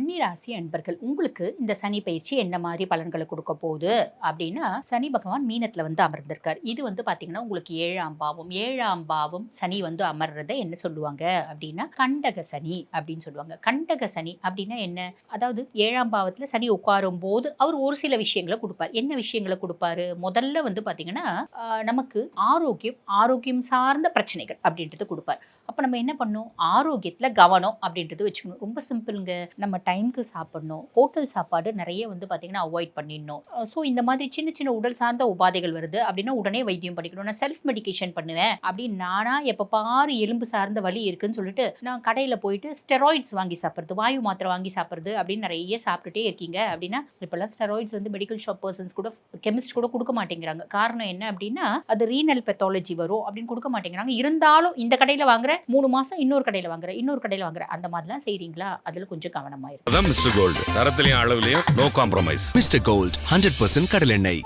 கன்னி ராசி அன்பர்கள், உங்களுக்கு இந்த சனி பயிற்சி என்ன மாதிரி பலன்களை கொடுக்க போகுது அப்படின்னா, சனி பகவான் மீனத்துல வந்து அமர்ந்திருக்கார். இது வந்து பாத்தீங்கன்னா உங்களுக்கு 7ஆம் பாவம் சனி வந்து அமர்றத என்ன சொல்லுவாங்க அப்படின்னா கண்டக சனி அப்படின்னு சொல்லுவாங்க. கண்டக சனி அப்படின்னா என்ன? அதாவது 7ஆம் பாவத்துல சனி உட்காரும் போது அவர் ஒரு சில விஷயங்களை கொடுப்பார். என்ன விஷயங்களை கொடுப்பாரு? முதல்ல வந்து பாத்தீங்கன்னா நமக்கு ஆரோக்கியம் சார்ந்த பிரச்சனைகள் அப்படின்றது கொடுப்பார். அப்ப நம்ம என்ன பண்ணணும்? ஆரோக்கியத்துல கவனம் அப்படின்றது வச்சுக்கணும். ரொம்ப சிம்பிளுங்க. நம்ம டைமுக்கு சாப்பிடணும். ஹோட்டல் சாப்பாடு நிறைய வந்து பார்த்தீங்கன்னா அவாய்ட் பண்ணிடணும். ஸோ இந்த மாதிரி சின்ன சின்ன உடல் சார்ந்த உபாதைகள் வருது அப்படின்னா உடனே வைத்தியம் பண்ணிக்கணும். நான் செல்ஃப் மெடிகேஷன் பண்ணுவேன் அப்படின்னு நானா எப்போ பாரு எலும்பு சார்ந்த வலி இருக்குன்னு சொல்லிட்டு நான் கடையில் போயிட்டு ஸ்டெராய்ட்ஸ் வாங்கி சாப்பிட்றது, வாயு மாத்திரை வாங்கி சாப்பிட்றது அப்படின்னு நிறைய சாப்பிட்டுட்டே இருக்கீங்க அப்படின்னா, இப்போல்லாம் ஸ்டெராய்ட்ஸ் வந்து மெடிக்கல் ஷாப் பர்சன்ஸ் கூட கெமிஸ்ட் கூட கொடுக்க மாட்டேங்கிறாங்க. காரணம் என்ன அப்படின்னா அது ரீனல் பெத்தாலஜி வரும் அப்படின்னு கொடுக்க மாட்டேங்கிறாங்க. இருந்தாலும் இந்த கடையில் வாங்குற 3 மாசம் இன்னொரு கடையில் வாங்குற அந்த மாதிரிலாம் செய்றீங்களா? அதில் கொஞ்சம் கவனமாயிருக்கும். மிஸ்டர் கோல்டு தரத்திலையும் அளவுலையும் நோ காம்ப்ரமைஸ். மிஸ்டர் கோல்ட் 100% கடலெண்ணெய்.